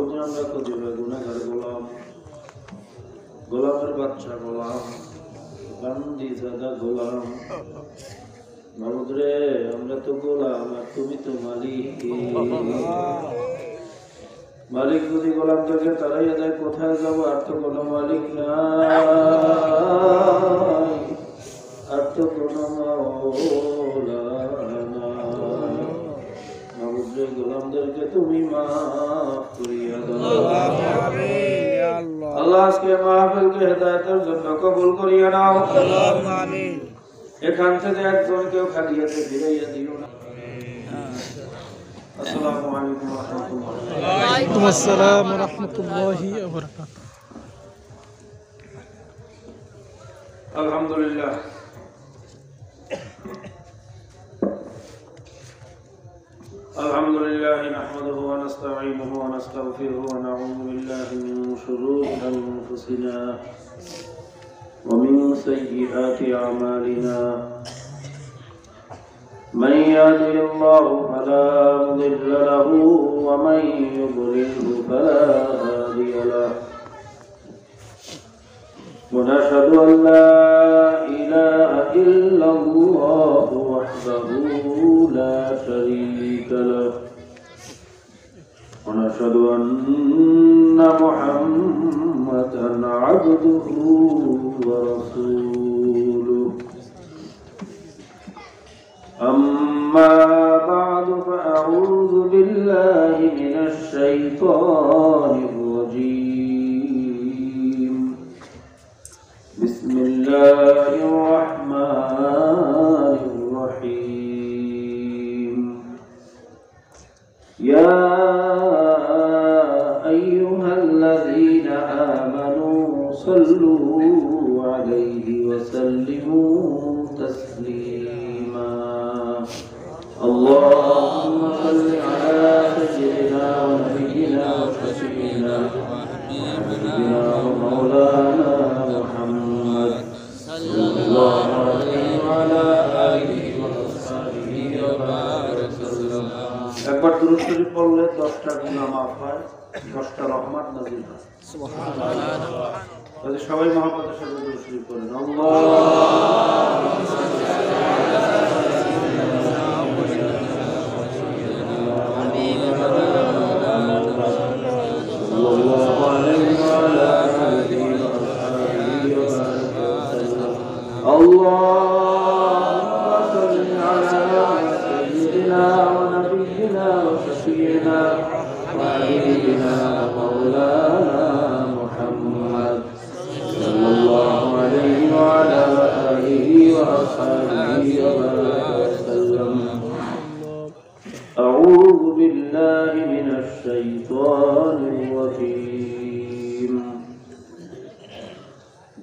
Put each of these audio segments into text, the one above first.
প্রতি আমরা কতিপয় গুনাহগার গোলাম, গোলামের বাচ্চা গোলাম, বান্দি জাদা গোলাম। মাবুদ রে, আমরা তো গোলাম আর তুমি তো মালিক। মালিক যদি গোলামদেরকে তারাই দেয় কোথায় যাবো? আর তো কোনো মালিক নাই, আর তো কোনো মাওলা নাই। মাবুদ রে, গোলামদেরকে তুমি মাফ করিয়া দাও। আল্লাহ আজকে মাহফিলকে হেদায়েতের জন্য কবুল করিয়া নাও। এখান থেকে একজনকেও খালি হাতে ফিরাইয়া দিও না। আসসালামু আলাইকুম ওয়া রাহমাতুল্লাহ। ওয়া আলাইকুম আসসালাম ওয়া রাহমাতুল্লাহি ওয়া বারাকাতুহু। আলহামদুলিল্লাহ, আলহামদুলিল্লাহ নাহমাদুহু ওয়া নাস্তাঈনুহু ওয়া নাস্তাগফিরুহু ওয়া নাউযু বিল্লাহি মিন শুরুরি আনফুসিনা ওয়া মিন সাইয়্যিআতি আ'মালিনা। من يهده الله فلا مضل له ومن يضلله فلا هادي له ونشهد أن لا إله إلا الله وحده لا شريك له ونشهد أن محمدا عبده ورسوله. أما بعد فأعوذ بالله من الشيطان الرجيم. بسم الله الرحمن الرحيم. يا أيها الذين آمنوا صلوا عليه وسلموا تسليما. اللهم صل على سيدنا ونبينا وشفيعنا وحبيبنا ومولانا محمد صلى الله عليه وعلى آله وصحبه وبارك وسلم. একবার দুরূদ শরীফ পড়লে 10টা গুনাহ মাফ হয়, 10টা রহমত নাযিল হয়। সুবহানাল্লাহ। তাহলে সবাই মহব্বতের সাথে দুরূদ শরীফ পড়েন। আল্লাহুম্মা সাল্লি আলা اللهم صل على سيدنا ونبينا وشفيعنا وحبيبنا ومولانا محمد صلى الله عليه وعلى آله وأصحابه وسلم. أعوذ بالله من الشيطان الرجيم.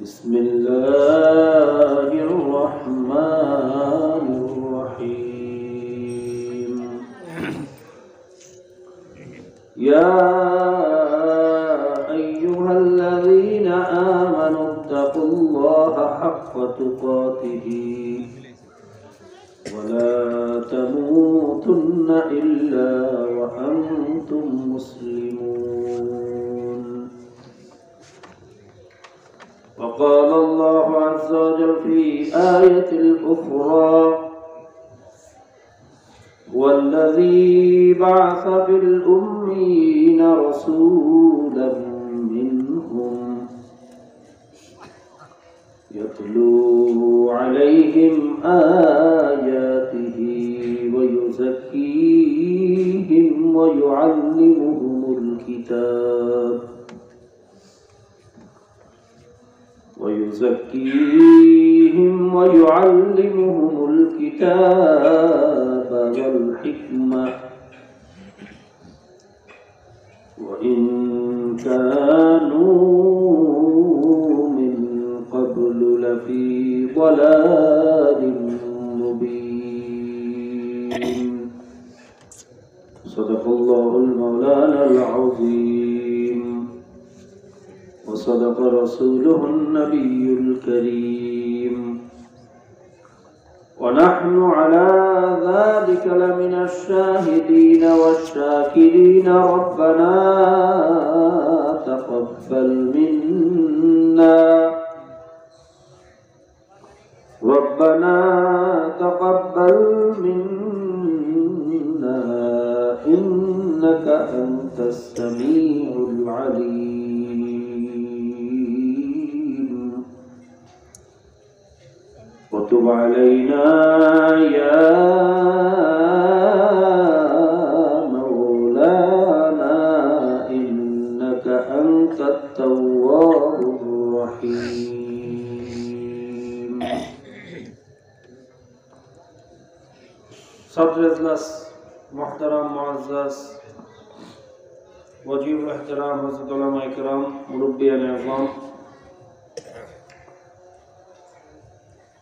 بسم الله الرحمن الرحيم. يا أيها الذين آمنوا اتقوا الله حق تقاته ولا تموتن إلا وأنتم مسلمون. وقال الله عز وجل في آية أخرى والذي بعث في الأميين رسولا منهم يتلو عليهم آياته ويزكيهم ويعلمهم الكتاب والحكمة وإن كانوا من قبل لفي ضلال مبين. صدق الله المولانا العظيم وصدق رسوله النبي الكريم ونحن على ذلك لمن الشاهدين والشاكرين. ربنا أنت السميع العليم وتب علينا يا مولانا إنك أنت التواب الرحيم. صدر اجلاس محترم معزز वजीब एहतराम हज़रत उलमा इकराम मुरब्बियान अज़ाम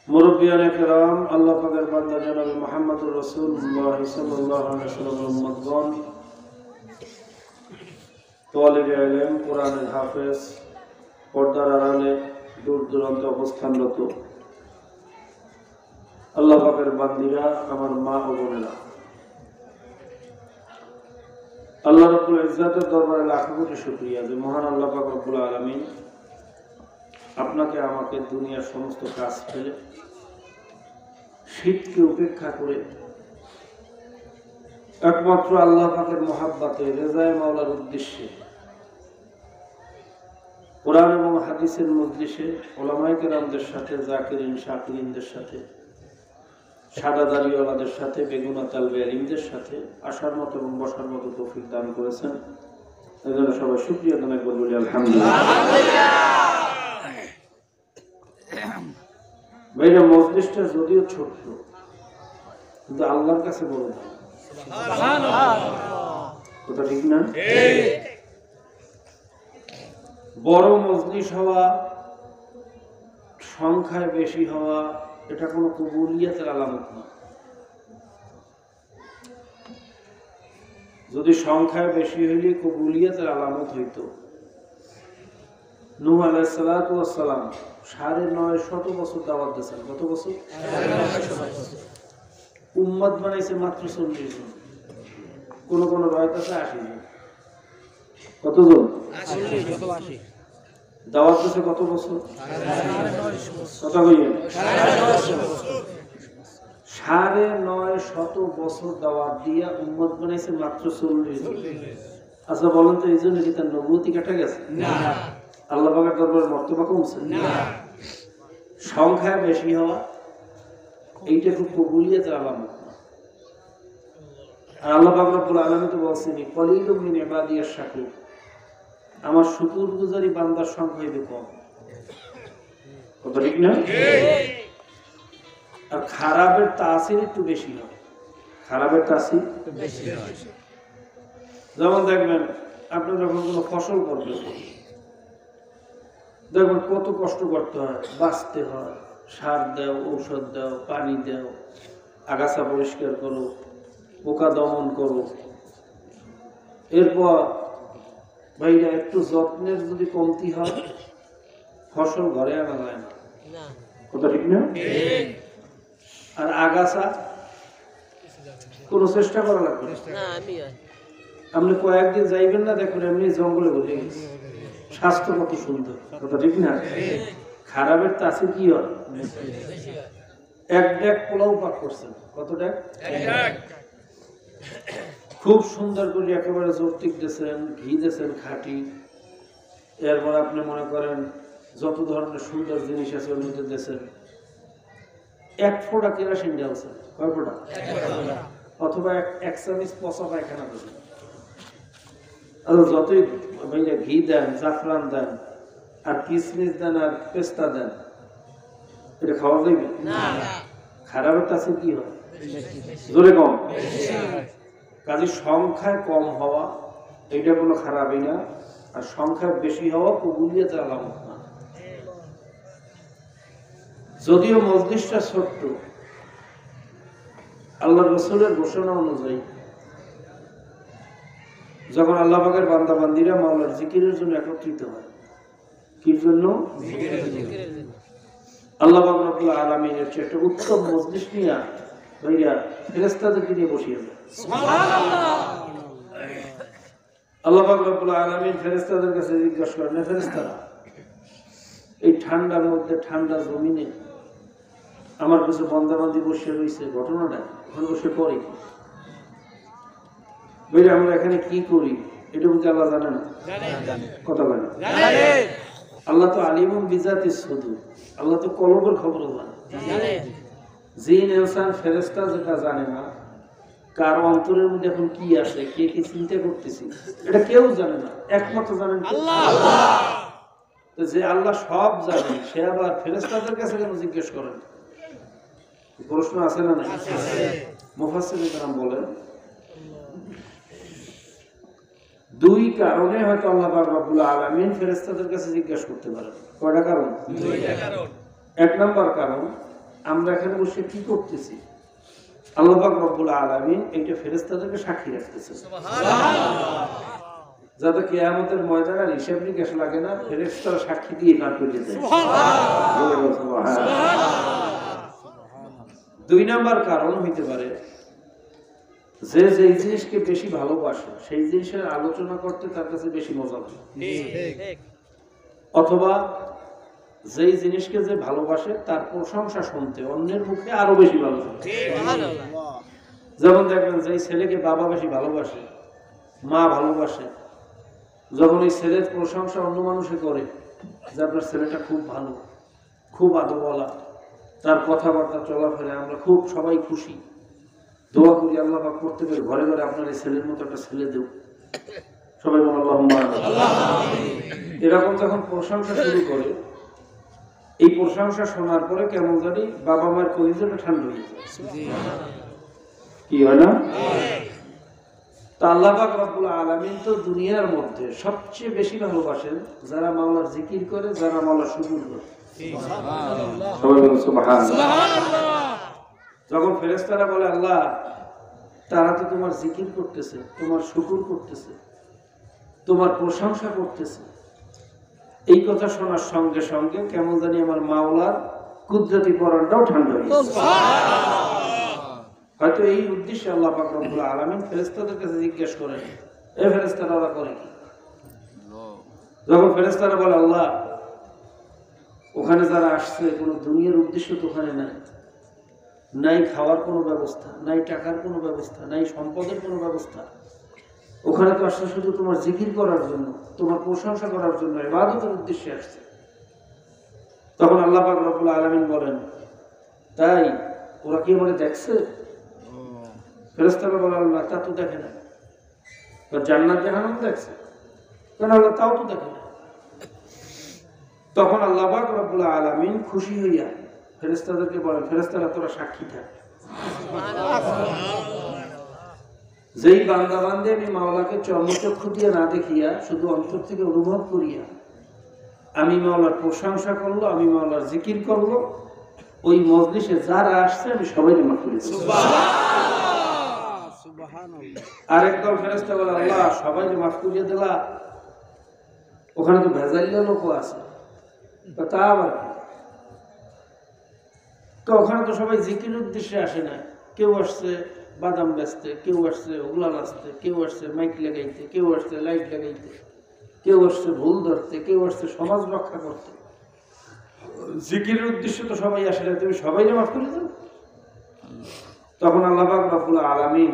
मुरब्बियान इकराम अल्लाह पाकेर बांदा जनाब मुहम्मदुर रसूलुल्लाह सल्लल्लाहु अलैहि वसल्लम उम्मतगण तालिबे इल्म कुरानेर हाफेज पर्दार आড়ালে दूर दूरान्त अवस्थानरत अल्लाह पाकेर बान्दीरा आमार मा ओ बोनेरा আল্লাহ রাব্বুল ইজ্জাতের দরবারে লাখ কোটি শুকরিয়া যে মহান আল্লাহ পাক রব্বুল আলামিন আপনাকে আমাকে দুনিয়ার সমস্ত কাজ ফেলে শীতকে উপেক্ষা করে একমাত্র আল্লাহ পাকের মহাব্বতে রেজায়ে মাওলার উদ্দেশ্যে কোরআন এবং হাদিসের মজলিসে উলামায়ে কেরামদের সাথে জাকিরিন শাকিরিনদের সাথে সাদা দাড়িওয়ালাদের সাথে বেগুনা তালবে ইলমদের সাথে আসার মতো এবং বসার মতো তৌফিক দান করেছেন এজন্য সবাই শুকরিয়া আদায় করে বলি আলহামদুলিল্লাহ। ভাইরা মজলিসটা যদিও ছোট কিন্তু আল্লাহর কাছে বড় সুবহানাল্লাহ কথা ঠিক না? বড় মজলিস হওয়া সংখ্যায় বেশি হওয়া এটা কোনো কবুলিয়তের আলামত না। যদি সংখ্যায় বেশি হইলে কবুলিয়তের আলামত হইতো নূহ আলাইহিস সালাতু ওয়াস সালাম ৯৫০ বছর দাওয়াত দিয়েছেন। কত বছর? ৯৫০ উম্মত বানাইছে মাত্র ৪০ জন, কোন কোন রায়ত আছে ৮০ জন। কতজন? ৮০। দাওয়াত দিয়েছে কত বছর? ৯৫০ বছর দাওয়াত দিয়া উম্মত বানাইছে মাত্র ৪০ জন। আচ্ছা বলেন তো এই জন্য কি তার নবুয়তি কেটে গেছে? না। আল্লাহ পাকের দরবারে মর্তবা কমছে? না। সংখ্যা বেশি হওয়া এইটা খুব কবুলিয়তের আলামত না। আর আল্লাহ পাক রব্বুল আলামিন তো বলছেন কলিলুম মিন ইবাদিয়াশ শাকুর, আমার শুকরগুজারি বান্দার সংখ্যা হইবে কম। কথা ঠিক না? আর খারাপের তাসির একটু বেশি হয়। খারাপের তাসির বেশি হয়। যেমন দেখবেন আপনি যখন কোনো ফসল করবেন দেখবেন কত কষ্ট করতে হয়, বাঁচতে হয়, সার দাও, ঔষধ দাও, পানি দাও, আগাছা পরিষ্কার করো, পোকা দমন করো। এরপর ভাইরা একটু যত্নের যদি কমতি হয় ফসল ঘরে আনা যায় না। কথা ঠিক না? আর আগাছা কোনো চেষ্টা করা লাগবে না। আপনি কয়েকদিন যাইবেন না দেখবেন এমনি জঙ্গলে বসে গেছে, স্বাস্থ্য কত সুন্দর। কথা ঠিক না? খারাপের তাসির কি হয়? এক ডেক পোলাও পাক করছেন। কত ডেক? খুব সুন্দর করে একেবারে যৌক্তিক দিয়েছেন, ঘি দিয়েছেন খাঁটি, এরপর আপনি মনে করেন যত ধরনের সুন্দর জিনিস আছে ওর মধ্যে দিয়েছেন, এক ফোঁটা কেরোসিন ঢালছেন। কয় ফোঁটা? অথবা এক চামচ পচা পায়খানা দেবেন। আর যতই ভাইয়া ঘি দেন, জাফরান দেন, আর কিশমিশ দেন, আর পেস্তা দেন, এটা খাওয়া যাবে না। খারাপের কাছে কি হয়? জোরে কম। কাজে সংখ্যায় কম হওয়া এটা কোনো খারাপই না, আর সংখ্যায় বেশি হওয়া কবুলিয়তের আলামত না। যদিও মজলিসটা ছোট্ট, আল্লাহ রাসূলের ঘোষণা অনুযায়ী যখন আল্লাহ পাকের বান্দা বান্দিরা মাওলার জিকিরের জন্য একত্রিত হয়, কি জন্য? আল্লাহ পাক রব্বুল আলামিনের চেয়ে একটা উত্তম মজলিস নিয়ে ভাইয়া ফেরেশতাদেরকে নিয়ে বসিয়ে দেয়। সুবহানাল্লাহ। আল্লাহ পাক রব্বুল আলামিন ফেরেশতাদের কাছে জিজ্ঞাসা করেন, ফেরেশতারা এই ঠান্ডার মধ্যে ঠান্ডা জমিনে আমার কিছু বান্দাবান্দি বসে রয়েছে, ঘটনাটা ওখানে বসে পড়ে ভাইয়া আমরা এখানে কি করি? এটা বুঝে আল্লাহ জানে না? কথা বলে আল্লাহ তো আলিমুন বিজাতিস সুদূর, আল্লাহ তো কলবের খবর জানে। জিন ইনসান ফেরেশতা যেটা জানে না, কার অন্তরের মধ্যে এখন কি আসে, কে কি চিন্তা করতেছি, এটা কেউ জানে না, একমাত্র জানেন আল্লাহ। তো যে আল্লাহ সব জানেন, সে আবার ফেরেশতাদের কাছে কেন জিজ্ঞেস করেন? প্রশ্ন আছে না? নাই? মুফাসসিরিন کرام বলেন দুই কারণে হয়তো আল্লাহ পাক রব্বুল আলামিন ফেরেশতাদের কাছে জিজ্ঞাসা করতে পারেন। কয়টা কারণ? দুইটা কারণ। এক নাম্বার কারণ, আমরা এখানে বসে কি করতেছি, আল্লাহ পাক রব্বুল আলামিন এইটা ফেরেশতাদেরকে সাক্ষী রাখতেছেন, সুবহানাল্লাহ, যাতে কিয়ামতের ময়দানে হিসাব নিকাশ লাগে না, ফেরেশতারা সাক্ষী দিয়ে পার করে দেয়, সুবহানাল্লাহ। দুই নাম্বার কারণ হইতে পারে, যে যে জিনিসকে বেশি ভালোবাসে সেই জিনিসের আলোচনা করতে তার কাছে বেশি মজা লাগে, অথবা যেই জিনিসকে যে ভালোবাসে তার প্রশংসা শুনতে অন্যের মুখে আরো বেশি ভালো লাগে। যেমন দেখবেন যে ছেলেকে বাবা বেশি ভালোবাসে, মা ভালোবাসে, যখন এই ছেলের প্রশংসা অন্য মানুষে করে যে আপনার ছেলেটা খুব ভালো, খুব আদবওয়ালা, তার কথাবার্তা চলাফেরা আমরা খুব সবাই খুশি, দোয়া করি আল্লাহ পাক প্রত্যেকের ঘরে ঘরে আপনার এই ছেলের মতো একটা ছেলে দেব, সবাই বলেন আল্লাহুম্মা আমিন। এরকম যখন প্রশংসা শুরু করে, এই প্রশংসা শোনার পরে কেমন জানি বাবা মায়ের কলিজাটা ঠান্ডা হয়ে যায়, কি হয় না? তা আল্লাহ পাক রব্বুল আলামিন তো দুনিয়ার মধ্যে সবচেয়ে বেশি ভালোবাসেন যারা মাওলার জিকির করে, যারা মাওলার শুকর করে, সুবহানাল্লাহ, সবাই বলেন সুবহানাল্লাহ। যখন ফেরেশতারা বলে আল্লাহ তারা তো তোমার জিকির করতেছে, তোমার শুকর করতেছে, তোমার প্রশংসা করতেছে, এই কথা শোনার সঙ্গে সঙ্গে কেমন জানি আমার মাওলার কুদরতি পরানটাও ঠান্ডা হয়ে যায়, সুবহানাল্লাহ। হয়তো এই উদ্দেশ্যে আল্লাহ পাক রব্বুল আলামিন ফেরেশতাদের কাছে জিজ্ঞেস করেন, এই ফেরেশতারা ওরা করে কি? যখন ফেরেশতারা বলে আল্লাহ ওখানে যারা আসছে কোনো দুনিয়ার উদ্দেশ্য তো ওখানে নাই, নাই খাওয়ার কোনো ব্যবস্থা, নাই টাকার কোনো ব্যবস্থা, নাই সম্পদের কোনো ব্যবস্থা, ওখানে তো আসছে শুধু তোমার জিকির করার জন্য, তোমার প্রশংসা করার জন্য, ইবাদতের উদ্দেশ্যে আসছে। তখন আল্লাহ পাক রব্বুল আলামিন বলেন, তাই ওরা কি আমাকে দেখছে? ফেরেশতারা বলে আল্লাহ তা তো দেখে না, জান্নাত জাহান্নাম দেখছে, কেন আল্লাহ তাও তো দেখে না। তখন আল্লাহ পাক রব্বুল আলামিন খুশি হইয়া ফেরেশতাদেরকে বলেন, ফেরেশতারা তোরা সাক্ষী থাক, যেই বান্দা বান্দে আমি মাওলাকে চর্মচক্ষু দিয়ে না দেখিয়া শুধু অন্তর থেকে অনুভব করিয়া আমি মাওলার প্রশংসা করলো, আমি মাওলার জিকির করলো, ওই মজলিসে যারা আসছে আমি সবাইকে মাফ করে দিই, সুবহানাল্লাহ, সুবহানাল্লাহ। আরেকদল ফেরেশতা বলে আল্লাহ সবাইকে মাফ করিয়ে দিলা, ওখানে তো ভেজাইল লোক আছে, তা আবার তো ওখানে তো সবাই জিকির উদ্দেশ্যে আসে না, কেউ আসছে বাদাম বেচতে, কেউ আসছে ওগুলা নাচতে, কেউ আসছে মাইক লাগাইতে, কেউ আসছে লাইট লাগাইতে, কেউ আসছে ভুল ধরতে, কেউ আসছে সমাজ রক্ষা করতে, জিকিরের উদ্দেশ্যে তো সবাই আসে না, তুমি সবাই মাফ করে দাও। তখন আল্লাহ পাক রব্বুল আলামিন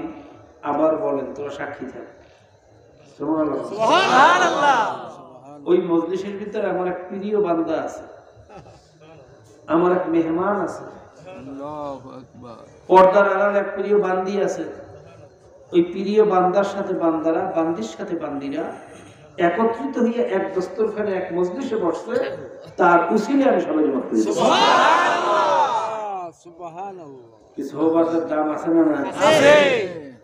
আবার বলেন তোরা সাক্ষী থাক, সুবহানাল্লাহ। ওই মজলিসের ভিতরে আমার এক প্রিয় বান্দা আছে, আমার এক মেহমান আছে, পর্দার আড়াল এক প্রিয় বান্দি আছে, ওই প্রিয় বান্দার সাথে বান্দারা, বান্দির সাথে বান্দিরা একত্রিত হয়ে এক দস্তরখানে এক মজলিসে বসছে, তার উসিলে আমি সবাই মাফ করে দিই, সুবহানাল্লাহ, সুবহানাল্লাহ। কি সোহবতের দাম আছে না নাই? আছে।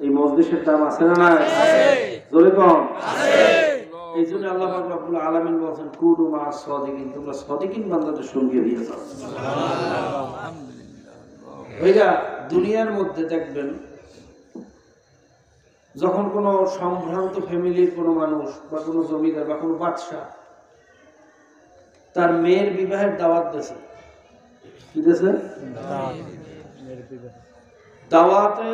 এই মজলিসের দাম আছে না নাই? আছে। জোরে কোন? আছে। এই জন্য আল্লাহ পাক রব্বুল আলামিন বলেন কুনু মা সাদিকিন, তোমরা সাদিকিন বান্দাদের সঙ্গে হয়ে যাও, সুবহানাল্লাহ, আলহামদুলিল্লাহ। ভাইরা দুনিয়ার মধ্যে দেখবেন যখন কোনো সম্ভ্রান্ত ফ্যামিলির কোনো মানুষ বা কোনো জমিদার বা কোনো বাদশাহ তার মেয়ের বিবাহের দাওয়াত দিয়েছে, কি দিয়েছে? দাওয়াতে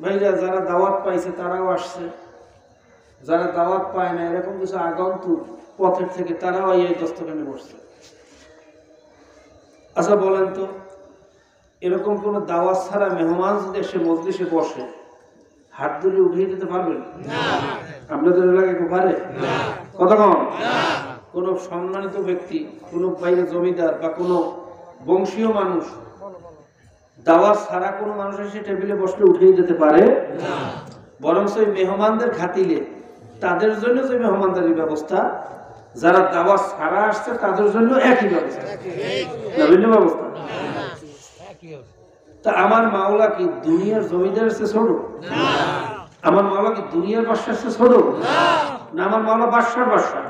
ভাইরা যারা দাওয়াত পাইছে তারাও আসছে, যারা দাওয়াত পায় না এরকম কিছু আগন্তুক পথের থেকে তারাও এই দস্তখানে বসছে। আচ্ছা বলেন তো, এরকম কোন দাওয়াত ছাড়া মেহমান যদি এসে মজলিসে বসে হাত তুলে উঠিয়ে দিতে পারবেন? আপনাদের এলাকায় কেউ পারে? কথা কম। কোন সম্মানিত ব্যক্তি, কোন বাইরে জমিদার বা কোন বংশীয় মানুষ দাওয়াত ছাড়া কোন মানুষ এসে টেবিলে বসলে উঠিয়ে যেতে পারে না। বরং সেই মেহমানদের খাতিলে তাদের জন্য যে মেহমানদারির ব্যবস্থা, যারা দাওয়াত ছাড়া আসছে তাদের জন্য একই ব্যবস্থা, বিভিন্ন ব্যবস্থা। তা আমার মাওলা কি দুনিয়ার জমিদার চেয়ে ছোট? আমার মাওলা কি দুনিয়ার বাদশার চেয়ে ছোট? না, আমার মাওলা বাদশার বাদশা।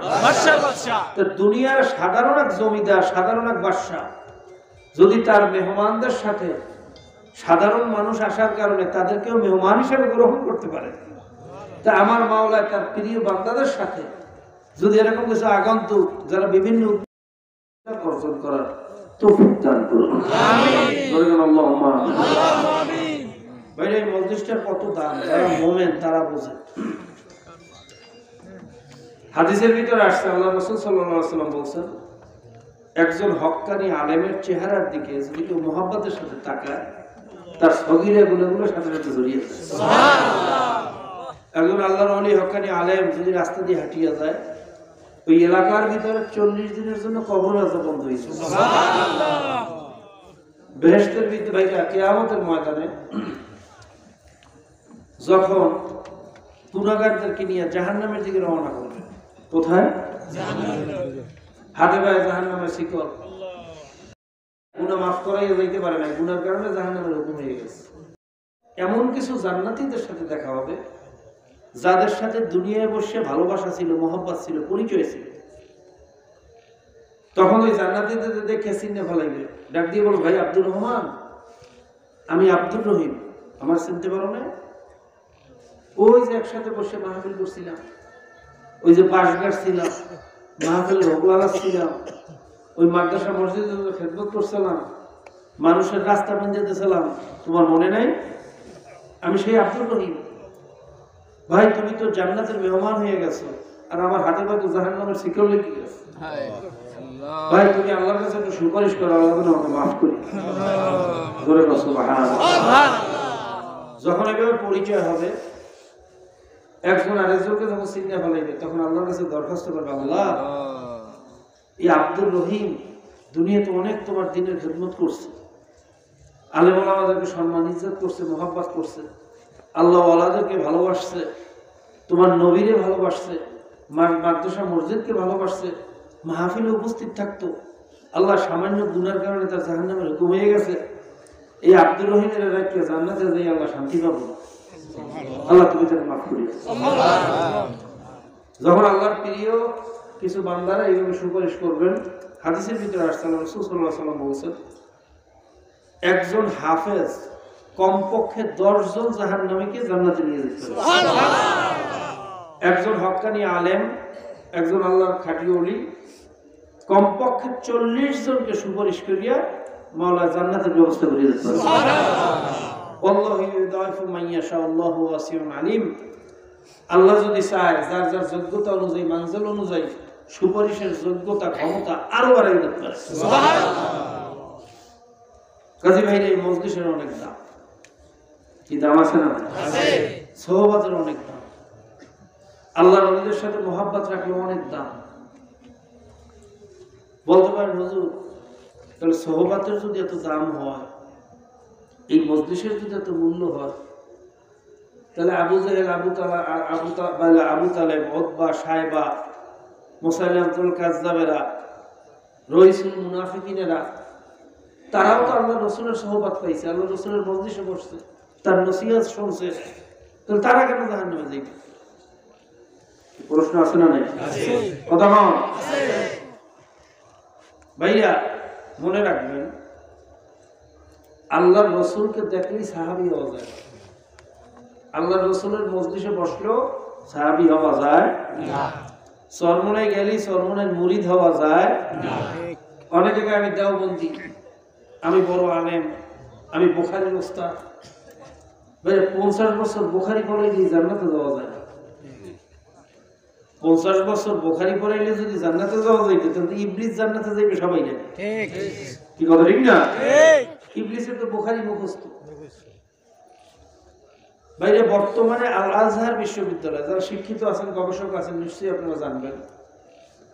তো দুনিয়ার সাধারণ এক জমিদার, সাধারণ এক বাদশা যদি তার মেহমানদের সাথে সাধারণ মানুষ আসার কারণে তাদেরকেও মেহমান হিসেবে গ্রহণ করতে পারে, তা আমার মাওলা তার প্রিয় বান্দাদের সাথে যদি এরকম কিছু আগন্তুক যারা বিভিন্ন অর্জন করার তৌফিক দান করুন। ভাইরা, এই মজলিসটার কত দাম যারা মোমেন তারা বোঝে। হাদিসের ভিতরে আসছে, আল্লাহ রাসূল সাল্লাল্লাহু আলাইহি ওয়াসাল্লাম বলেছেন, একজন হক্কানি আলেমের চেহারার দিকে যদি কেউ মুহাব্বতের সাথে তাকায়, তার সগীরা গুনাহগুলো সাথে সাথে জড়িয়ে যায়। সুবহানাল্লাহ। একজন আল্লাহর ওলি হক্কানি আলেম যদি রাস্তা দিয়ে হাঁটিয়ে যায়, ওই এলাকার ভিতরে 40 দিনের জন্য কবর আযাব বন্ধ হয়ে যায়। সুবহানাল্লাহ। বেহেশতের ভিতরে ভাইরা কিয়ামতের ময়দানে যখন গুনাহগারদেরকে নিয়ে জাহান্নামের দিকে রওনা করবে, কোথায়? জাহান্নামে। হাতে পায়ে জাহান্নামের শিকল, গুনাহ মাফ করাইয়া যাইতে পারে না, গুনার কারণে জাহান্নামের হুকুম হয়ে গেছে। এমন কিছু জান্নাতীদের সাথে দেখা হবে যাদের সাথে দুনিয়ায় বসে ভালোবাসা ছিল, মহব্বত ছিল, পরিচয় ছিল। তখন ওই জান্নাতীদের দেখে চিনে ফেলাইবে, ডাক দিয়ে বলো, ভাই আব্দুর রহমান, আমি আব্দুর রহিম, আমার চিনতে পারো না? ওই যে একসাথে বসে মাহফিল করছিলাম, ওই যে পাশ গাছছিলাম, মাহফিলের হোকলালা ছিলাম, ওই মাদ্রাসা মসজিদে খেদমত করছিলাম, মানুষের রাস্তা বেঁধে দিয়েছিলাম, তোমার মনে নাই? আমি সেই আব্দুর রহিম। ভাই, তুমি তো জান্নাতের মেহমান হয়ে গেছো, আর আমার হাতে পাতে জাহান্নামের শিকল লেগে গেছে। ভাই, তুমি আল্লাহর কাছে একটু সুপারিশ করো, আল্লাহ যেন আমাকে মাফ করি। জোরে বলো সুবহানাল্লাহ। যখন এভাবে পরিচয় হবে, একজন আরেকজনকে যখন চিনে ফেলাইবে, তখন আল্লাহর কাছে দরখাস্ত করবে, আল্লাহ, এই আব্দুর রহিম দুনিয়াতে অনেক তোমার দিনের খেদমত করছে, আলেম ওলামাদেরকে সম্মান ইজ্জত করছে, মহব্বত করছে, আল্লাহ ওয়ালাদেরকে ভালোবাসছে, তোমার নবীরে ভালোবাসছে, মাদ্রাসা মসজিদকে ভালোবাসছে, মাহফিলে উপস্থিত থাকতো। আল্লাহ সামান্য গুনার কারণে তার জাহান্নামের হুকুম হয়ে গেছে। এই আব্দুর রহিমের রাখলে জান্নাতে যাই আল্লাহ শান্তি পাবো। আল্লাহ তুমি তাকে মাফ করি। যখন আল্লাহর প্রিয় কিছু বান্দারা এইভাবে সুপারিশ করবেন, হাদিসের ভিতরে আসছে, আল্লাহ রাসূল সাল্লাল্লাহু আলাইহি ওয়াসাল্লাম বলেছেন, একজন হাফেজ কমপক্ষে 10 জন জাহান্নামীকে জান্নাতে নিয়ে যেতে পারে। সুবহানাল্লাহ। একজন হক্কানি আলেম, একজন আল্লাহর খাঁটি ওলি কমপক্ষে 40 জনকে সুপারিশ করিয়া মাওলা জান্নাতের ব্যবস্থা করে দিতে পারে। সুবহানাল্লাহ। আল্লাহু ইউদাইফু মান ইয়াশা, আল্লাহু ওয়াসিউন আলিম। আল্লাহ যদি চায়, যার যার যোগ্যতা অনুযায়ী, মানজিল অনুযায়ী সুপারিশের যোগ্যতা, ক্ষমতা আরো বাড়াই দিতে পারে। সুবহানাল্লাহ। কাজী ভাইরা, এই মজলিসের অনেক দাম। কি দাম আছে না? আছে। সোহবতের অনেক দাম। আল্লাহর ওলিদের সাথে মহব্বত রাখলে অনেক দাম। বলতে পারেন, হুজুর, তাহলে সোহবতের যদি এত দাম হয়, এই মজলিসের যদি এত মূল্য হয়, তাহলে আবু জাহেল, আবু তালেব, উতবা, শায়বা, মুসাইলামতুল কাযযাবেরা, রইসুল মুনাফিকিনেরা, তারাও তো আল্লাহ রসুলের সোহবত পাইছে, আল্লাহ রসুলের মজলিসে বসছে, তার নসিহত শুনছে, তাহলে তারা কেন জাহান্নামে যাইবে? প্রশ্ন আছে না নাই? কথা বল। ভাইয়া, মনে রাখবেন, আল্লাহর রসুলকে দেখলেই সাহাবী হওয়া যায়। আল্লাহর রসুলের মজলিসে বসলেও সাহাবী হওয়া যায় না। চরমনায় গেলেই চরমনায় মুরিদ হওয়া যায় না। অনেক জায়গায় আমি দেওবন্দি, আমি বড় আলেম, আমি বুখারীর ওস্তাদ, 50 বছর বুখারী পড়াইলে জান্নাতে যাওয়া যায় না। 50 বছর বুখারী পড়াইলে যদি জান্নাতে যাওয়া যাইতো, তাহলে ইবলিস জান্নাতে যাইবে সবাই জানে। ঠিক কি কথা, ঠিক না? ঠিক। ইবলিসের তো বুখারী মুখস্থ। বাইরে বর্তমানে আল আজহার বিশ্ববিদ্যালয়, যারা শিক্ষিত আছেন গবেষক আছেন নিশ্চয়ই আপনারা জানবেন,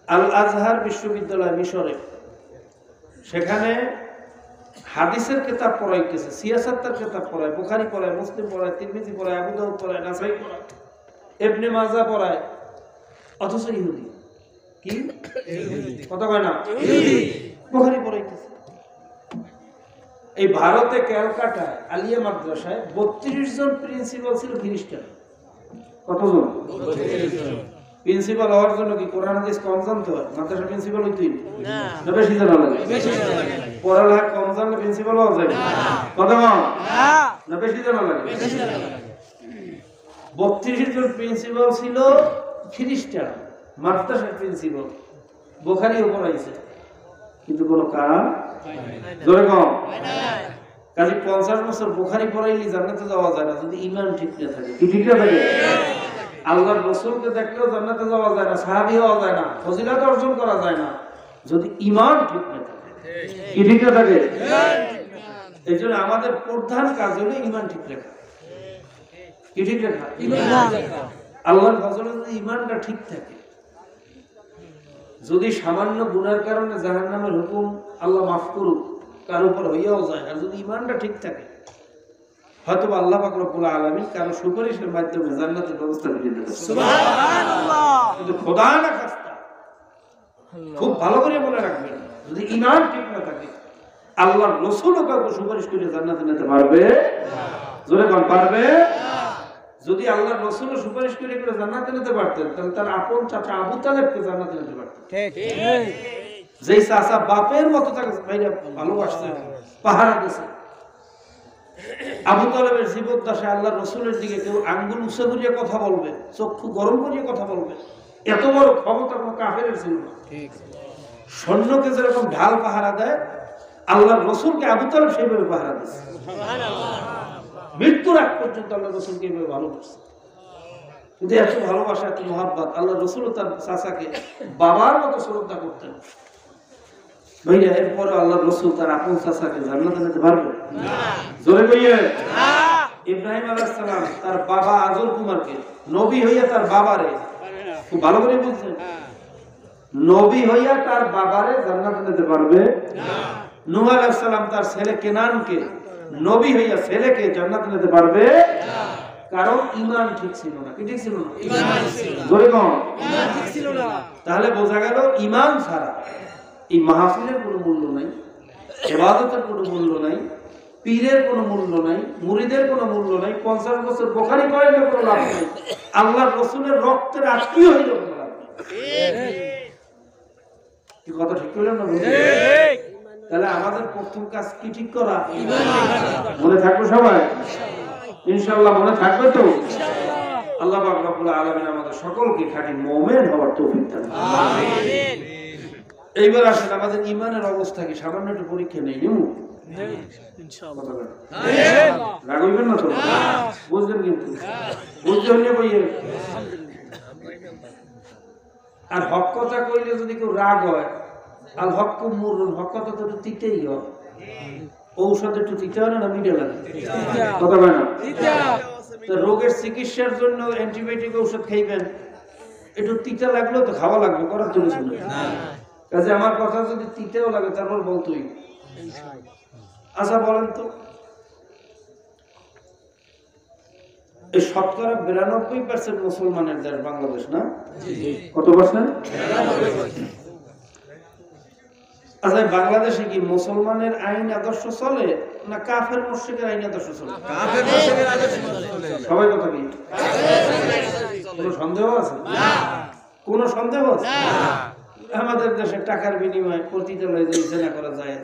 আল আজহার বিশ্ববিদ্যালয় মিশরে, সেখানে হাদিসের কিতাব পড়াইতেছে, সিয়াসাতের কিতাব পড়ায়, বুখারী পড়ায়, মুসলিম পড়ায়, তিরমিজি পড়ায়, আবু দাউদ পড়ায়, নাসাই পড়ায়, ইবনে মাজাহ পড়ায়, অথচ ইহুদি। কি কথা কয় না? বুখারী পড়াইতেছে। এই ভারতে ক্যালকাটায় আলিয়া মাদ্রাসায় 32 জন প্রিন্সিপাল ছিল খ্রিস্টান। কতজন? প্রিন্সিপাল হওয়ার জন্য কি কোরআন হাদিস কম জানতে হয়? মাদ্রাসা প্রিন্সিপাল হইতেই না, বেশি জানা লাগে? পড়ালেখা কম জানলে প্রিন্সিপাল হওয়া যায় না? কথা বল না, বেশি জানা লাগে? 32 জন প্রিন্সিপাল ছিল খ্রিস্টান, মাদ্রাসার প্রিন্সিপাল। বুখারীও পড়াইছে, কিন্তু কোনো কাম জোরে কম। কাজে 50 বছর বুখারী পড়াইলে জান্নাতে যাওয়া যায় না যদি ঈমান ঠিক না থাকে। কি ঠিক না থাকে? আল্লাহর রাসূলকে দেখলেও জান্নাতে যাওয়া যায় না, সাহাবী হওয়া যায় না, ফজিলত অর্জন করা যায় না যদি ঈমান ঠিক না থাকে। কি ঠিক না থাকে? এইজন্য আমাদের প্রধান কাজ হলো ঈমান ঠিক রাখা। কি ঠিক রাখা? আল্লাহর ফজলে যদি ঈমানটা ঠিক থাকে, যদি সামান্য গুনার কারণে জাহান্নামের হুকুম আল্লাহ মাফ করুক কার উপর হইয়াও যায়, আর যদি ঈমানটা ঠিক থাকে হয়তো আল্লাহ পাক রব্বুল আলামিন কারো সুপারিশের মাধ্যমে জান্নাতের ব্যবস্থা করে দিবেন। সুবহানাল্লাহ। কিন্তু খোদা না খাস্তা, খুব ভালো করে মনে রাখবেন, যদি ঈমান ঠিক না থাকে আল্লাহর রাসূলও কাউকে সুপারিশ করে জান্নাতে নিতে পারবে না। জোরে কোন পারবে? যদি আল্লাহর রাসূল সুপারিশ করে জান্নাতে নিতে পারতেন তাহলে তার আপন চাচা আবু তালেবকে জান্নাতে নিতে পারতেন। ঠিক ঠিক। যেই চাচা বাপের মতো তাকে ভাইরা ভালোবাসতেন, পাহারা দিয়েছে। আবু তালেবের জীবদ্দশায় আল্লাহর রাসূলের দিকে কেউ আঙ্গুল উঁচু করিয়ে কথা বলবে, চক্ষু গরম করিয়ে কথা বলবে, এত বড় ক্ষমতা কোনো কাফেরের ছিল না। ঠিক। সৈন্যকে যেরকম ঢাল পাহারা দেয়, আল্লাহর রাসূলকে আবু তালেব সেইভাবে পাহারা দিয়েছে। সুবহানাল্লাহ। মৃত্যুর আগ পর্যন্ত আল্লাহ রাসূলকে এইভাবে ভালোবাসছে। কিন্তু এত ভালোবাসা, এত মহাব্বত, আল্লাহ রাসূল তার চাচাকে বাবার মতো শ্রদ্ধা করতেন। ভাইয়া এরপরে আল্লাহ রাসূল তার আপন চাচাকে জান্নাতে নিতে পারবে না? জোরে কইয়ে না। ইব্রাহিম আলাইহিস সালাম তার বাবা আজর কুমারকে নবী হইয়া তার বাবারে, খুব ভালো করে বলছেন, নবী হইয়া তার বাবারে জান্নাতে নিতে পারবে না। নূহ আলাইহিস সালাম তার ছেলে কেনানকে নবী হইয়া ছেলেকে জান্নাতে নিতে পারবে না, কারণ ঈমান ঠিক ছিল না। কি ঠিক ছিল না? ঈমান ছিল না। জোরে কোন? ঈমান ঠিক ছিল না। তাহলে বোঝা গেল ঈমান ছাড়া এই মাহফিলের কোনো মূল্য নাই, ইবাদতের কোনো মূল্য নাই, পীরের কোনো মূল্য নাই, মুরিদের কোনো মূল্য নাই, 50 বছর বুখারী পড়াইলে কোনো লাভ নাই, আল্লাহর রাসূলের রক্তের আত্মীয় হইলে কোনো লাভ নাই। ঠিক। কি কথা ঠিক কইলাম না? ঠিক। তাহলে আমাদের প্রথম কাজ কি ঠিক করা? ঈমান। মনে থাকবে সবাই? ইনশাআল্লাহ মনে থাকবে তো? ইনশাআল্লাহ। আল্লাহ পাক রব্বুল আলামিন আমাদের সকলকে খাঁটি মুমিন হওয়ার তৌফিক দান করুন। আমিন। এইবার আসেন আমাদের ঈমানের অবস্থা কি, সামান্য একটু পরীক্ষা নেই নিমু ইনশাআল্লাহ। রাগ হইবেন না তো? বুঝলেন কিন্তু বুঝতে হইলে কইয়ে। আর হক কথা কইলে যদি কেউ রাগ হয়, আল হক মুরুন, হক কথা তো একটু তিতেই হয়। ঔষধ একটু তিতে হয় না, মিঠে লাগে? কথা বলে না? তো রোগের চিকিৎসার জন্য অ্যান্টিবায়োটিক ঔষধ খাইবেন, একটু তিতে লাগলেও তো খাওয়া লাগবে, করার জন্য ছিল না। কাজে আমার কথা যদি তিতেও লাগে তারপর বলতোই। আচ্ছা বলেন তো, এই শতকরা 92% মুসলমানের দেশ বাংলাদেশ না? কত পার্সেন্ট? আচ্ছা বাংলাদেশে কি মুসলমানের আইন আদর্শ চলে না কাফের মুশরিকের আইন আদর্শ চলে? কাফের মুশরিকের আদর্শ চলে। সবাই কথা কি? কোনো সন্দেহ আছে? না। কোনো সন্দেহ আছে? না। আমাদের দেশে টাকার বিনিময়ে পতিতালয়ে যে জেনা করা যায়,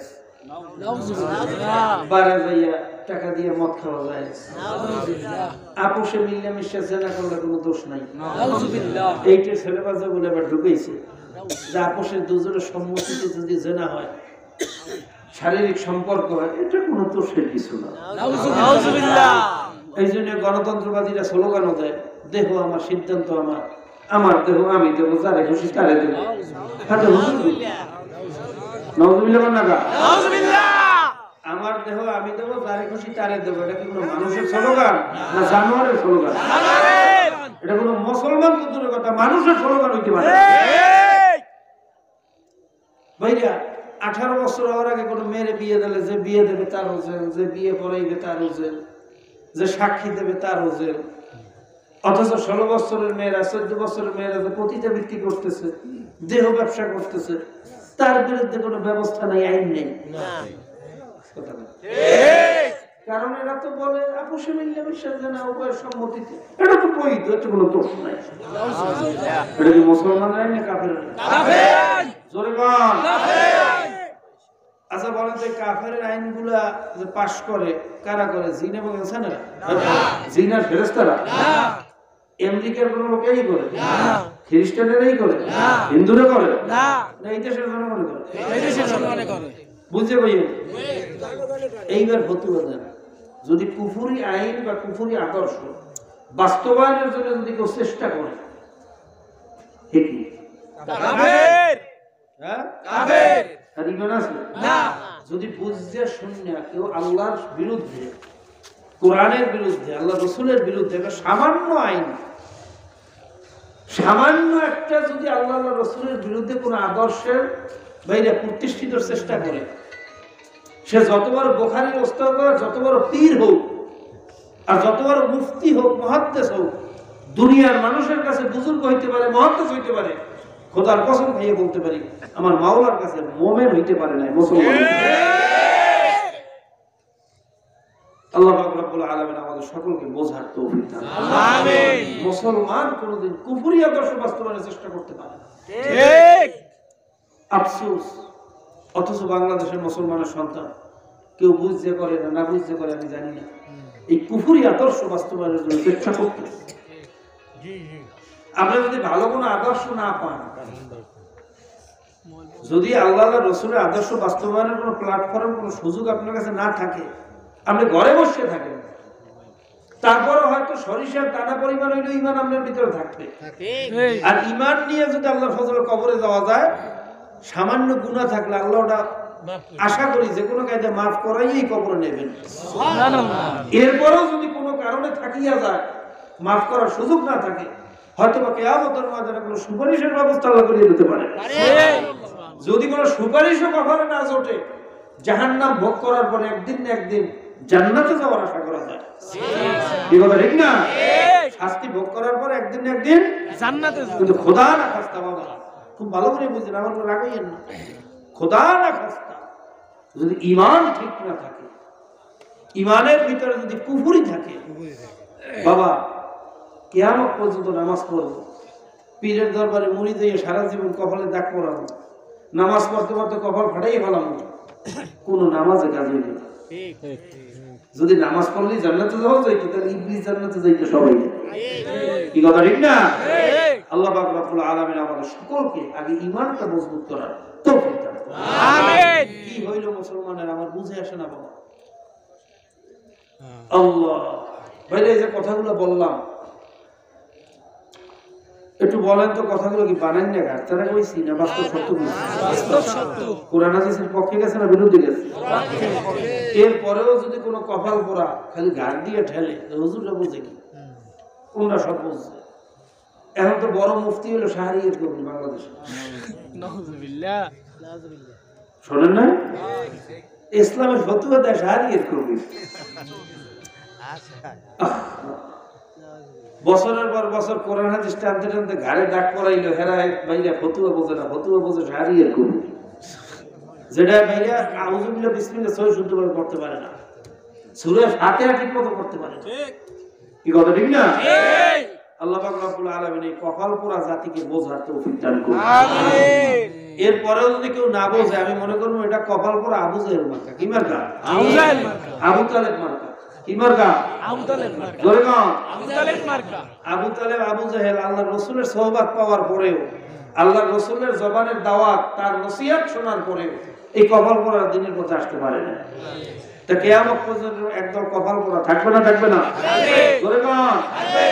নাউজুবিল্লাহ, বারে যাইয়া টাকা দিয়ে মদ খাওয়া যায়, নাউজুবিল্লাহ, আপোষে মিলামিশা জেনা করলে কোনো দোষ নাই, নাউজুবিল্লাহ, এইটা ছেলেবাজে বলে আবার ঢুকেইছে যে আপোষের দুজনের সম্মতিতে যদি জেনা হয়, শারীরিক সম্পর্ক হয়, এটা কোনো দোষের কিছু না, নাউজুবিল্লাহ। এই জন্য গণতন্ত্রবাদীরা স্লোগানও দেয়, দেহ আমার, সিদ্ধান্ত আমার, আমার দেহ আমি দেব, যারে খুশি তারে দেব। নাউজুবিল্লাহ, নাউজুবিল্লাহ। আমার দেহ আমি দেবো, যারে খুশি তারে দেবো, এটা কি কোনো মানুষের স্লোগান না জানোয়ারের স্লোগান? এটা কোনো মুসলমান তো দূরের কথা, মানুষের স্লোগান হইতে পারে? ভাইরা 18 বছর হওয়ার আগে কোনো মেয়ের বিয়ে দিলে যে বিয়ে দেবে তার ওজেল, যে বিয়ে পড়াইবে তার ওজেল, যে সাক্ষী দেবে তার ওজেল। অথচ 16 বছরের মেয়েরা 14 বছরের মেয়েরা যে পতিতা বৃত্তি করতেছে, দেহ ব্যবসা করতেছে, তার বিরুদ্ধে কোনো ব্যবস্থা নাই, আইন নেই। কারণ এরা তো বলে আপোষে মিললে বিশ্বাস জানা উভয়ের সম্মতিতে, এটা তো বৈধ, এটা কোনো দোষ নাই। এটা কি মুসলমানরা না কাফেররা? জোরে বল। আচ্ছা বলেন তো কাফেরের আইনগুলা যে পাশ করে কারা করে? জিন এবং ইনসানরা? জিন আর ফেরেশতারা? আমেরিকার কোন লোকেই করে? খ্রিস্টানেরাই করে? হিন্দুরা করে? না, এই দেশের জনগণ করে। এই দেশের জনগণ করে। বুঝতে পাইছেন? এইবার ফতোয়া দেন, যদি কুফরি আইন বা কুফরি আদর্শ বাস্তবায়নের জন্য যদি কেউ চেষ্টা করে, ঠিক কাফের। হ্যাঁ কাফের। আর ঈমান আছে না? যদি বুঝতে শুনে কেউ আল্লাহর বিরুদ্ধে, কোরআনের বিরুদ্ধে, আল্লাহ রাসূলের বিরুদ্ধে সামান্য আইন, সামান্য একটা যদি আল্লাহ রাসূলের বিরুদ্ধে কোন আদর্শের বাইরে প্রতিষ্ঠিত চেষ্টা করে, সে যত বড় বুখারীর ওস্তাদ হোক, যত বড় পীর হোক, আর যত বড় মুফতি হোক, মুহাদ্দিস হোক, দুনিয়ার মানুষের কাছে বুজুর্গ হইতে পারে, মুহাদ্দিস হইতে পারে, খোদার কসম খাইয়ে বলতে পারি আমার মাওলার কাছে মুমিন হইতে পারে না, মুসলমান। আল্লাহ পাক রব্বুল আলামিন আমাদের সকলকে বোঝার তৌফিক দান করুন। আমিন। মুসলমান কোনদিন কুফরি আদর্শ বাস্তবায়নের চেষ্টা করতে পারে না। ঠিক। আফসোস, অথচ বাংলাদেশের মুসলমানের সন্তান কেউ বুঝতে করে না, না বুঝতে করে আমি জানি না, এই কুফরি আদর্শ বাস্তবায়নের জন্য চেষ্টা করতে। আপনি যদি ভালো কোনো আদর্শ না পান, যদি আল্লাহ রাসূলের আদর্শ বাস্তবায়নের কোনো প্ল্যাটফর্ম, কোনো সুযোগ আপনার কাছে না থাকে, আপনি ঘরে বসে থাকেন, তারপরে হয়তো সরিষার দানা পরিমাণ হইলে ঈমান আপনার ভিতরে থাকবে। আর ঈমান নিয়ে যদি আল্লাহর ফজলে কবরে যাওয়া যায়, সামান্য গুনাহ থাকলে আল্লাহ ওটা আশা করি যে কোনো কায়দা মাফ করাইই কবরে নেবেন। এরপরেও যদি কোনো কারণে থাকিয়া যায়, মাফ করার সুযোগ না থাকে, হয়তো বা কিয়ামতের ময়দানে কোনো সুপারিশের ব্যবস্থা আল্লাহ করে দিতে পারে। যদি কোনো সুপারিশও কখনো না জোটে, জাহান্নাম ভোগ করার পরে একদিন না একদিন জান্নাতে যাওয়ার আশা করা যায়। কি কথা ঠিক না? শাস্তি ভোগ করার পর একদিন না একদিন জান্নাতে যাবে। কিন্তু খোদা না খাস্তা বাবা, খুব ভালো করে বুঝেন, আমার কোনো রাগইয়েন না, খোদা না খাস্তা যদি ঈমান ঠিক না থাকে, ঈমানের ভিতরে যদি কুফরি থাকে, বাবা কিয়ামত পর্যন্ত নামাজ পড়বো, পীরের দরবারে মুড়ি দিয়ে সারা জীবন কপালে দাগ পড়াবো, নামাজ পড়তে পড়তে কপাল ফাটাই ফেলাম, কোন নামাজে কাজ হইল না। যদি নামাজ পড়লেই জান্নাতে যাওয়া যাইতো, তাহলে ইবলিস জান্নাতে যাইতো সবাই। কি কথা ঠিক না? আল্লাহ পাক রব্বুল আলামিন আমাদের সকলকে আগে ঈমানটা মজবুত করার তৌফিক দান করুন। আমিন। কি হইল মুসলমানের, আমার বুঝে আসে না বাবা। আল্লাহ ভাইরা, এই যে কথাগুলো বললাম, একটু বলেন তো কথাগুলো কি বানান না গাছতারা কইছি না বাস্তব সত্য কইছি? বাস্তব সত্য। কোরআন হাদিসের পক্ষে গেছে না বিরুদ্ধে গেছে? এরপরেও যদি কোনো কপাল পোড়া খালি ঘাট দিয়ে ঠেলে, হুজুররা বুঝে কি? কোনটা সব বুঝছে? এখন তো বড় মুফতি হলো শাহরিয়াত কবির বাংলাদেশে। নাউজুবিল্লাহ। শোনেন না? ইসলামের ফতোয়া দেয় শাহরিয়াত কবির। বছরের পর বছর কোরআন হাদিস টানতে টানতে ঘাড়ে ডাক পড়াইলো, হেরা ভাইরা ফতুয়া বোঝে না, ফতুয়া বোঝে শাহরিয়াত কবির। যেটা ভাইরা আউযুবিল্লাহ বিসমিল্লাহ সহি শুদ্ধভাবে পড়তে পারে না, সূরা ফাতিহা ঠিকমতো পড়তে পারে না। কি কথা ঠিক না? ঠিক। আল্লাহ পাক রব্বুল আলামিন এই কপাল পোড়া জাতিকে বোঝার তৌফিক দান করুন। আমিন। এরপরেও যদি কেউ না বোঝে, আমি মনে করব এটা কপাল পোড়া আবু জাহেল মার্কা। কি মার্কা? আবু জাহেল মার্কা। আবু তালেব মার্কা। কি মার্কা? আবু তালেব মার্কা। জোরে বল। আবু তালেব মার্কা। আবু তালেব, আবু জাহেল আল্লাহর রাসূলের সোহবত পাওয়ার পরেও, আল্লাহর রাসূলের জবানের দাওয়াত, তার নসিহত শোনার পরেও এই কপাল পোড়ার দিনের কথা আসতে পারে না। তা কিয়ামত পর্যন্ত একদল কপাল পোড়া থাকবে না? থাকবে না? থাকবে। জোরে বল। থাকবে।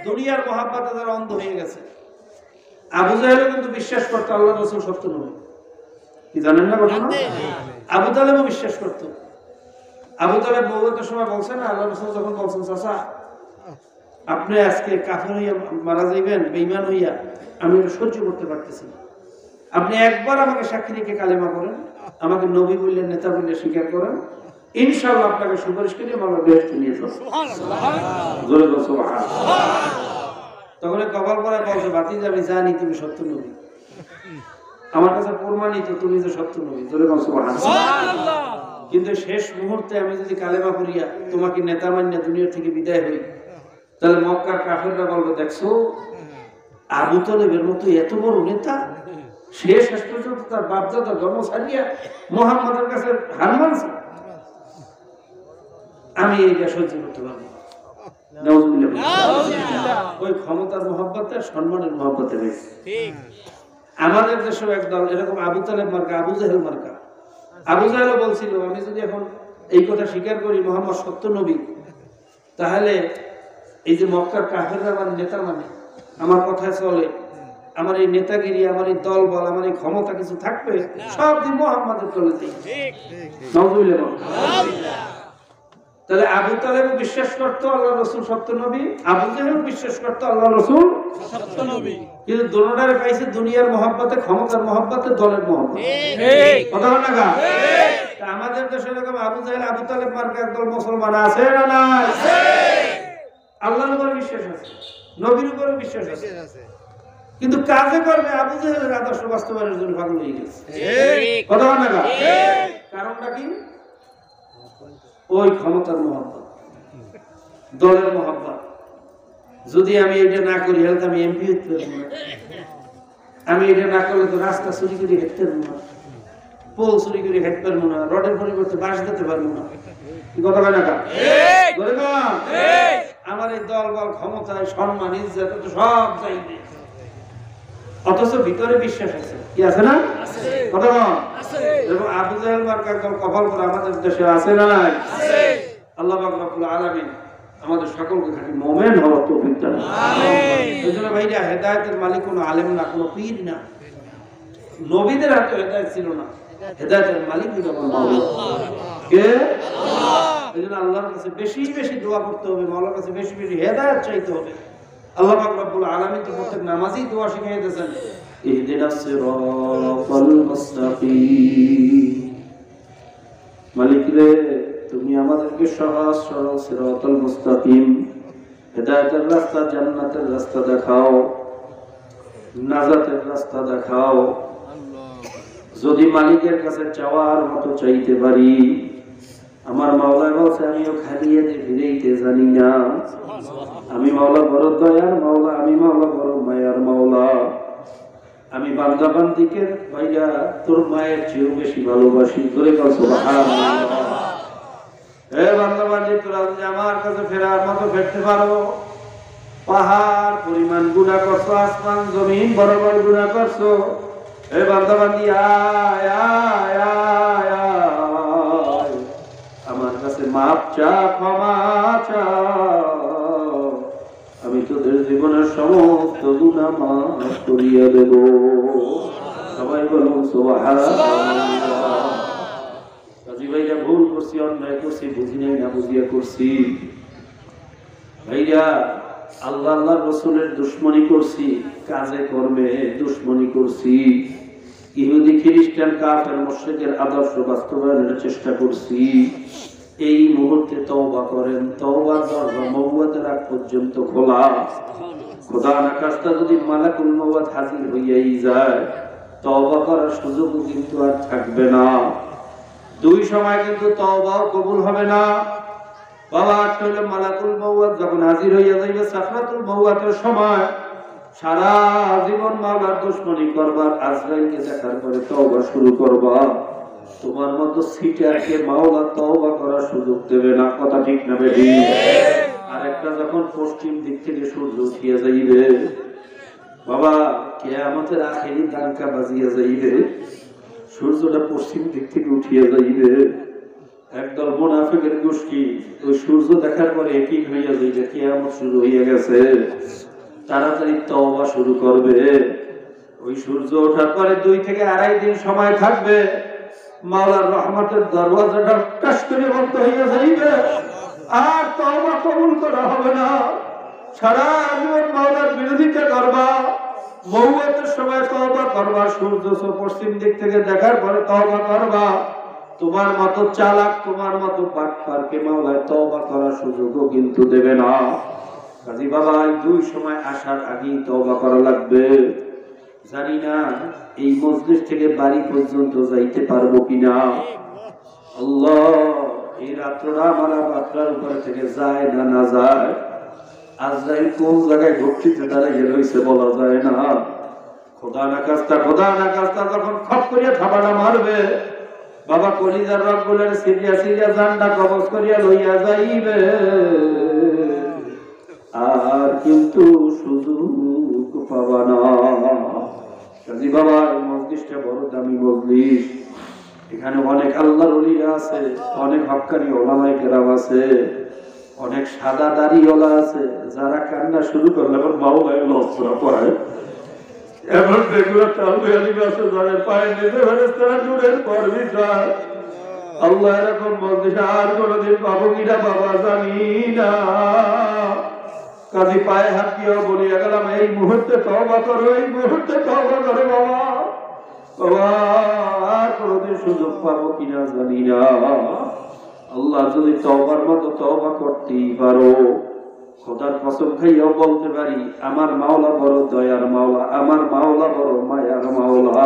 দুনিয়ার মহাব্বতে যারা অন্ধ হয়ে গেছে, আবু জাহেল কিন্তু বিশ্বাস করতো আল্লাহর রাসূল সত্য নয়। কি জানেন না ঘটনা? আবু তালেবও বিশ্বাস করতো আবু তালেব নবুয়তের সময় বলছেন, আল্লাহ রাসূল যখন বলছেন চাচা আপনি আজকে কাফের হইয়া মারা যাইবেন বেঈমান হইয়া, আমি এটা সহ্য করতে পারতেছি না, আপনি একবার আমাকে সাক্ষী রেখে কালেমা করেন, আমাকে নবী বললেন নেতা বললে স্বীকার করেন, ইনশাআল্লাহ আপনাকে সুপারিশ করে আমরা বেহেশতে নিয়ে যাব। জোরে বলো সুবহানাল্লাহ। তখন কপাল পরে বলছে, ভাতিজা আমি জানি তুমি সত্য নবী, আমার কাছে প্রমাণিত তুমি যে সত্য নবী। জোরে বলো সুবহানাল্লাহ। কিন্তু শেষ মুহূর্তে আমি যদি কালেমা করিয়া তোমাকে নেতা মানিয়া দুনিয়া থেকে বিদায় হই, তাহলে মক্কার কাফেররা বলবে দেখছো আবু তালেবের মতো এত বড় নেতা, শেষ পর্যন্ত তার বাপদাদা ধর্ম ছাড়িয়া মুহাম্মাদের কাছে হার মানছে, আমি এইটা সহ্য করতে পারবো না। ওই ক্ষমতার মহব্বতে সম্মানের মহব্বতে রয়েছে। আমাদের দেশেও একদল এরকম আবু তালেব মার্কা, আবু জাহেল মার্কা। আবু জাহেল বলছিল আমি যদি এখন এই কথা স্বীকার করি মুহাম্মদ সত্য নবী, তাহলে এই যে মক্কার কাফেররা আমার নেতা মানে আমার কথায় চলে, আমার এই নেতাগিরি, আমার এই দল বল, আমার এই ক্ষমতা কিছু থাকবে, সব দিন মুহাম্মাদের চলে যাই। তাহলে আবু তালেব বিশ্বাস করতো আল্লাহ রাসূল সত্য নবী, আবু জাহেল বিশ্বাস করতো আল্লাহ রাসূল সত্য নবী, কিন্তু দুটোটারে পাইছে দুনিয়ার মহব্বতে, ক্ষমতার মহব্বতে, দলের মহব্বতে। কথা বল না গা? আমাদের দেশে এরকম আবু জাহেল আবু তালেব মার্কা একদল মুসলমান আছে না নাই? আল্লাহর উপর বিশ্বাস আছে, নবীর উপর বিশ্বাস আছে, কিন্তু কাজে করবে আবু জাহেলের আদর্শ বাস্তবায়নের জন্য পাগল হয়ে গেছে। কথা বল না গা? কারণটা কি? ওই ক্ষমতার মহব্বত, দলের মহব্বত। যদি আমি এটা না করি তাহলে আমি এমপি হতে পারবো না, আমি এটা না করলে তো রাস্তা চুরি করে হেঁটতে পারবো না, পোল চুরি করে হেঁটতে পারবো না, রডের পরিবর্তে বাঁশ দিতে পারবো না। কথা বলে না? আমার এই দল বল, ক্ষমতায়, সম্মান, ইজ্জত সব চাইবে, অথচ ভিতরে বিশ্বাস আছে। কি আছে না? কথা বল। এবং আবু জাহেল মার্কা একদম কপাল করে আমাদের দেশে আছে না নাই? আল্লাহ পাক রব্বুল আলামিন আমাদের সকলকে খাঁটি মুমিন হওয়ার তৌফিক দান করুন। আমিন। এইজন্য ভাইরা, হেদায়েতের মালিক কোনো আলেম না, কোনো পীর না, নবীদের হাতে হেদায়েত ছিল না, হেদায়েতের মালিক হলো আল্লাহ। কে? আল্লাহ। এইজন্য আল্লাহর কাছে বেশি বেশি দোয়া করতে হবে, মাওলার কাছে বেশি বেশি হেদায়েত চাইতে হবে। আল্লাহ পাক রব্বুল আলামিন তো প্রত্যেক নামাজেই দোয়া শিখিয়ে দিয়েছেন, ইহদিনাস সিরাতাল মুস্তাকিম। মালিক রে, তুমি আমাদেরকে সহজ সরল সিরাতাল মুস্তাকিম, হেদায়েতের রাস্তা, জান্নাতের রাস্তা দেখাও, নাজাতের রাস্তা দেখাও। যদি মালিকের কাছে চাওয়ার মতো চাইতে পারি, আমার মাওলা বলছে আমিও খালিয়ে ফিরেইতে জানি না, আমি মাওলা বড় দয়ার মাওলা, আমি মাওলা বড় মায়ার মাওলা, আমি বান্দা বান্দিকে ভাইয়া তোর মায়ের চেয়েও বেশি ভালোবাসি। তোরে কল সুবহানাল্লাহ। এ বান্দা বান্দি, তোরা যদি আমার কাছে ফেরার মতো ফিরতে পারো, পাহাড় পরিমাণ গুনাহ করছো, আসমান জমিন বরাবর গুনাহ করছো, এ বান্দা বান্দি আয় আয় আয় আয়, আমার কাছে মাপ চা, ক্ষমা চা, আমি তোদের জীবনের সমস্ত গুনাহ মাফ করিয়ে দেব। সবাই বলুন সুবহানাল্লাহ। কাজী ভাইরা, ভুল করছি, অন্যায় করছি, বুঝি নাই না বুঝিয়া করছি ভাইরা, আল্লাহ আল্লাহর রাসূলের দুশমনি করছি, কাজে কর্মে দুশমনি করছি, ইহুদি খ্রিস্টান কাফের মুশরিকের আদর্শ বাস্তবায়নের চেষ্টা করছি। এই মুহূর্তে তওবা করেন, তওবার দরজা মওয়াতের আগ পর্যন্ত খোলা। খোদা না খাস্তা যদি মালাকুল মওয়াত হাজির হইয়াই যায়, তওবা করার সুযোগ কিন্তু আর থাকবে না। দুই সময় কিন্তু তওবাও কবুল হবে না। বাবা আসলে মালাকুল মওয়াত যখন হাজির হইয়া যাইবে সাকরাতুল মওয়াতের সময়, সারা জীবন মাওলার দুশমনি করবার, আজরাইলকে দেখার পরে তওবা শুরু করবা। তোমার মতো সিটারকে মাওলা তওবা করার সুযোগ দেবে না। কথা ঠিক না বেটি? আর একটা যখন পশ্চিম দিক থেকে সূর্য উঠিয়া যাইবে, বাবা কিয়ামতের আখেরি ডাঙ্কা বাজিয়া যাইবে, সূর্যটা পশ্চিম দিক থেকে উঠিয়া যাইবে, একদল মুনাফিকের গোষ্ঠী ওই সূর্য দেখার পরে একই হইয়া যাইবে কিয়ামত শুরু হইয়া গেছে, তাড়াতাড়ি তওবা শুরু করবে। ওই সূর্য ওঠার পরে 2 থেকে 2.5 দিন সময় থাকবে, মাওলার রহমতের দরওয়াজাটা টাস করে বন্ধ হয়ে যাইবে, আর তওবা কবুল করা হবে না। সারা জীবন মাওলার বিরোধিতা করবা, মৌতের সময় তওবা করবা, সূর্য পশ্চিম দিক থেকে দেখার পরে তওবা করবা। তোমার মতো চালাক, তোমার মতো বাটপারকে মাওলায় তওবা করার সুযোগও কিন্তু দেবে না। কাজী বাবা, দুই সময় আসার আগেই তওবা করা লাগবে। জানি না এই মজলিস থেকে বাড়ি পর্যন্ত যাইতে পারবো কিনা। আল্লাহ, এই রাত্রটা আমার আপনার উপরে থেকে যায় না না যায়। আজরাইল কোন জায়গায় ঘটিতে দাঁড়িয়ে রয়েছে বলা যায় না। খোদা না কাস্তা যখন খপ করিয়া থাবাটা মারবে, বাবা কলিজার রগগুলোর সিরিয়া সিরিয়া জানটা কবজ করিয়া লইয়া যাইবে, আর কিন্তু সুযোগ পাবা না। কাজী বাবা, এই মজলিসটা বড় দামি মজলিস। এখানে অনেক আল্লাহর ওলিরা আছে, অনেক হক্কানি ওলামায়ে কেরাম আছে, অনেক সাদা দাড়িওয়ালা আছে, যারা কান্না শুরু করলে এখন মাওলায় লজ্জা পায়। এমন বেগুলা তালবে আলিম আছে যাদের পায়ে নেমে ফেরেশতারা নূরের পরবি যায়। আল্লাহ, এরকম মজলিস আর কোনদিন পাবো কিনা বাবা জানি না। কাজী পায়ে হাত দিয়েও বলিয়া গেলাম, এই মুহূর্তে তওবা করো, এই মুহূর্তে তওবা করো বাবা। বাবা, আর কোনদিন সুযোগ পাবো কিনা জানি না। আল্লাহ, যদি তওবার মতো তওবা করতেই পারো, খোদার কসম খাইয়াও বলতে পারি, আমার মাওলা বড় দয়ার মাওলা, আমার মাওলা বড় মায়ার মাওলা।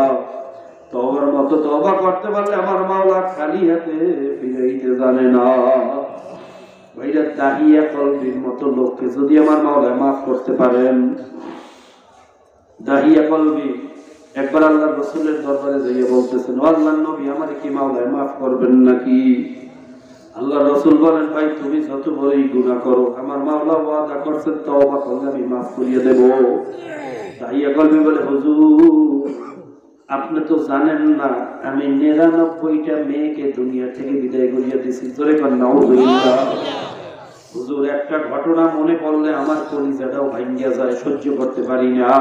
তওবার মতো তওবা করতে পারলে আমার মাওলা খালি হাতে ফিরাইতে জানে না। ভাইরা, দাহিয়া কলবির মতো লোককে যদি আমার মাওলা মাফ করতে পারেন, দাহিয়া কলবি একবার আল্লাহর রাসূলের দরবারে যাইয়া বলতেছেন, ও আল্লাহর নবী, আমারে কি মাওলা মাফ করবেন নাকি? আল্লাহর রাসূল বলেন, ভাই তুমি যত বড়ই গুনাহ করো, আমার মাওলা ওয়াদা করেছেন তওবা করলে আমি মাফ করিয়ে দেব। দাহিয়া কলবি বলে, হুজুর, আপনি তো জানেন না আমি 99টা মেয়েকে দুনিয়া থেকে বিদায় করিয়ে দিয়েছি। জোরে কর নাউযুবিল্লাহ। হুজুর, একটা ঘটনা মনে পড়লে আমার কলিজাটাও ভাঙিয়া যায়, সহ্য করতে পারি না।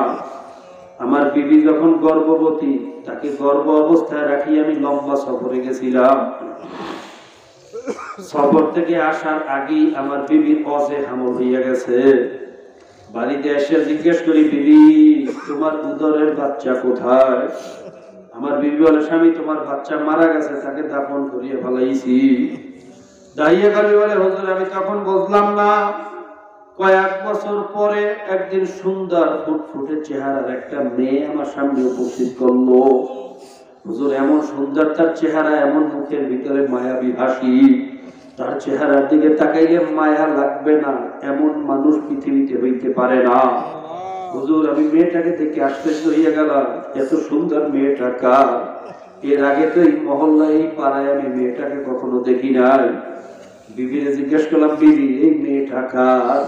আমার বিবি যখন গর্ভবতী, তাকে গর্ভ অবস্থায় রাখি আমি লম্বা সফরে গেছিলাম। সফর থেকে আসার আগেই আমার বিবির অজে হামল হইয়া গেছে। বাড়িতে এসে জিজ্ঞেস করি, বিবি, তোমার উদরের বাচ্চা কোথায়? আমার বিবি বলে, স্বামী, তোমার বাচ্চা মারা গেছে, তাকে দাফন করিয়ে ফেলাইছি। দাহিয়া কলবি বলে, হুজুর, আমি তখন বুঝলাম না। কয়েক বছর পরে একদিন সুন্দর ফুটফুটে চেহারার একটা মেয়ে আমার সামনে উপস্থিত করলো। হুজুর, এমন সুন্দর তার চেহারা, এমন মুখের ভিতরে মায়াবী হাসি, তার চেহারার দিকে তাকাইলে মায়া লাগবে না এমন মানুষ পৃথিবীতে হইতে পারে না। হুজুর, আমি মেয়েটাকে দেখে আশ্চর্য হইয়া গেলাম, এত সুন্দর মেয়েটা কার? এর আগে তো এই মহল্লায়, এই পাড়ায় আমি মেয়েটাকে কখনো দেখি নাই। বিবিরে জিজ্ঞেস করলাম, বিবি, এই মেয়েটা কার?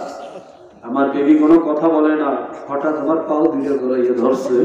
আমার বেবি কোনো কথা বলে না, হঠাৎ আমার পাও দুইটা গলাইয়া ধরছে।